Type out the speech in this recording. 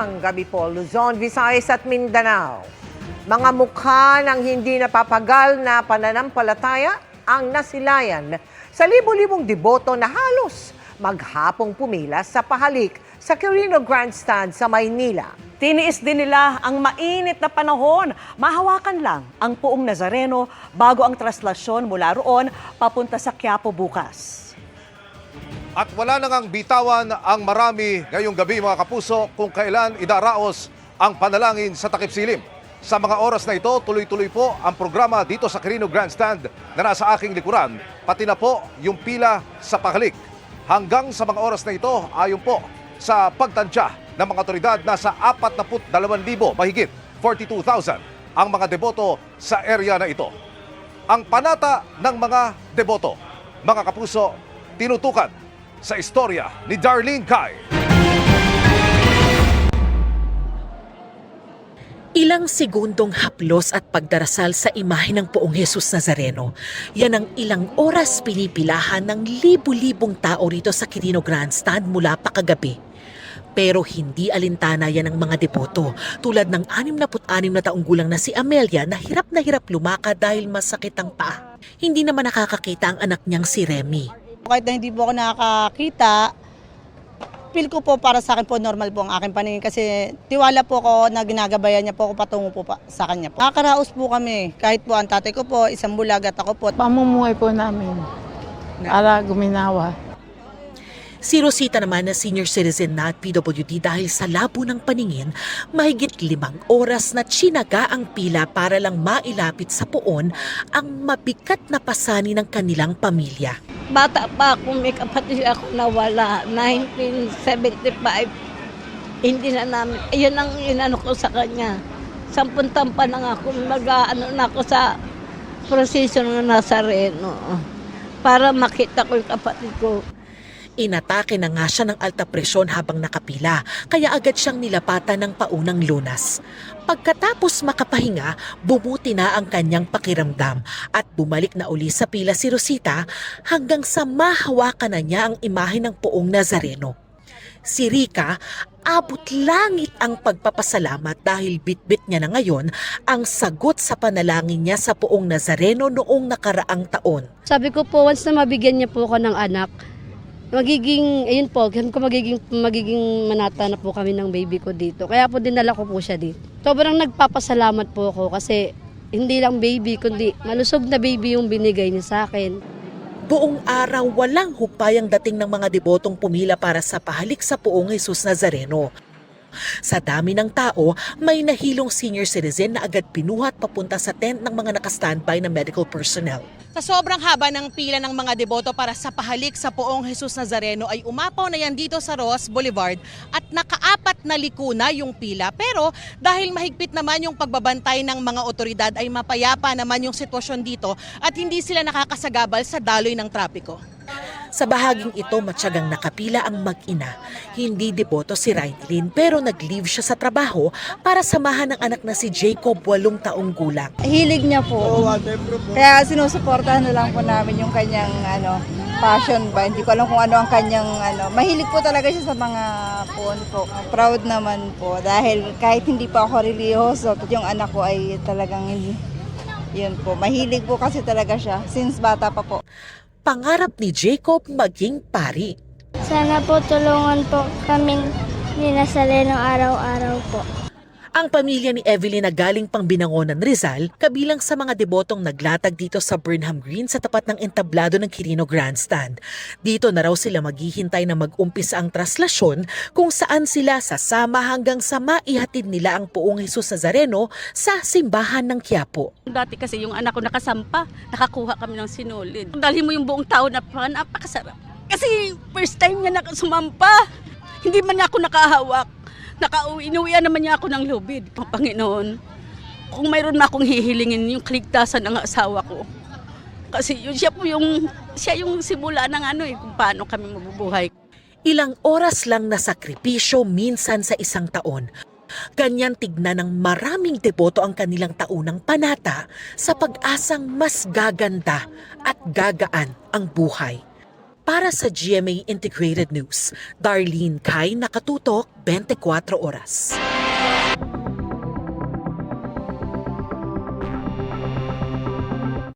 Magandang gabi po, Luzon, Visayas at Mindanao. Mga mukha ng hindi napapagal na pananampalataya ang nasilayan sa libo-libong deboto na halos maghapong pumila sa pahalik sa Quirino Grandstand sa Maynila. Tiniis din nila ang mainit na panahon. Mahawakan lang ang Poong Nazareno bago ang traslasyon mula roon papunta sa Quiapo bukas. At wala na ngang bitawan ang marami ngayong gabi mga kapuso kung kailan idaraos ang panalangin sa takip silim. Sa mga oras na ito, tuloy-tuloy po ang programa dito sa Quirino Grandstand na nasa aking likuran, pati na po yung pila sa pahalik. Hanggang sa mga oras na ito, ayon po sa pagtansya ng mga otoridad, nasa 42,000 mahigit 42,000 ang mga deboto sa area na ito. Ang panata ng mga deboto, mga kapuso, tinutukan sa istorya ni Darlene Kai. Ilang segundong haplos at pagdarasal sa imahe ng Poong Jesus Nazareno. Yan ang ilang oras pinipilahan ng libu-libong tao rito sa Quirino Grandstand mula pa kagabi. Pero hindi alintana yan ng mga deboto, tulad ng 66 na taong gulang na si Amelia na hirap lumakad dahil masakit ang paa. Hindi naman nakakakita ang anak niyang si Remy. Kahit na hindi po ako nakakita, feel ko po para sa akin po normal po ang aking paningin kasi tiwala po ako na ginagabayan niya po ako patungo po sa kanya po. Nakakaraos po kami, kahit po ang tatay ko po, isang bulag at ako po. Pamumuhay po namin para guminawa. Si Rosita naman na senior citizen na at PWD dahil sa labo ng paningin, mahigit 5 oras na tsinaga ang pila para lang mailapit sa poon ang mabigat na pasani ng kanilang pamilya. Bata pa ako, may kapatid ako nawala, 1975. Hindi na namin, ayun ang inano ko sa kanya. 10 taon pa na ako, mag-ano na ako sa prosesyon ng Nazareno para makita ko yung kapatid ko. Inatake na nga siya ng alta presyon habang nakapila, kaya agad siyang nilapatan ng paunang lunas. Pagkatapos makapahinga, bumuti na ang kanyang pakiramdam at bumalik na uli sa pila si Rosita hanggang sa mahawakan na niya ang imahe ng Poong Nazareno. Si Rica, abot langit ang pagpapasalamat dahil bitbit niya na ngayon ang sagot sa panalangin niya sa Poong Nazareno noong nakaraang taon. Sabi ko po, once na mabigyan niya po ako ng anak, ayun po, magiging manata na po kami ng baby ko dito. Kaya po dinala ko po siya dito. Sobrang nagpapasalamat po ako kasi hindi lang baby, kundi malusog na baby yung binigay niya sa akin. Buong araw walang hukpayang dating ng mga debotong pumila para sa pahalik sa Poong Jesus Nazareno. Sa dami ng tao, may nahilong senior citizen na agad pinuhat papunta sa tent ng mga nakastandby na medical personnel. Sa sobrang haba ng pila ng mga deboto para sa pahalik sa Poong Jesus Nazareno ay umapaw na yan dito sa Ross Boulevard at nakaapat na liko na yung pila. Pero dahil mahigpit naman yung pagbabantay ng mga otoridad ay mapayapa naman yung sitwasyon dito at hindi sila nakakasagabal sa daloy ng trapiko. Sa bahaging ito, matyagang nakapila ang mag-ina. Hindi deboto si Rhinelyn pero nag-leave siya sa trabaho para samahan ang anak na si Jacob, 8 taong gulang. Hilig niya po. Kaya sinusuportahan na lang po namin yung kanyang passion ba. Hindi ko alam kung ano ang kanyang mahilig po talaga siya sa mga poon po. Proud naman po dahil kahit hindi pa ako reliyoso, yung anak ko ay talagang yun po. Mahilig po kasi talaga siya since bata pa po. Pangarap ni Jacob maging pari. Sana po tulungan po kaming ni Nazareno araw-araw po. Ang pamilya ni Evelyn na galing pang Binangonan, Rizal, kabilang sa mga debotong naglatag dito sa Burnham Green sa tapat ng entablado ng Quirino Grandstand. Dito na raw sila maghihintay na mag-umpisa ang traslasyon kung saan sila sasama hanggang sa maihatid nila ang Poong Jesus Nazareno sa simbahan ng Quiapo. Dati kasi yung anak ko nakasampa, nakakuha kami ng sinulid. Dalhin mo yung buong taon na napakasarap. Kasi first time niya sumampa, hindi man ako nakahawak. Inuwian naman niya ako ng lubid. Panginoon, kung mayroon na akong hihilingin yung kaligtasan ng asawa ko. Kasi siya yung simula ng kung paano kami mabubuhay. Ilang oras lang na sakripisyo minsan sa isang taon. Ganyan tignan ng maraming deboto ang kanilang taunang panata sa pag-asang mas gaganda at gagaan ang buhay. Para sa GMA Integrated News, Darlene Kai, Nakatutok, 24 Oras.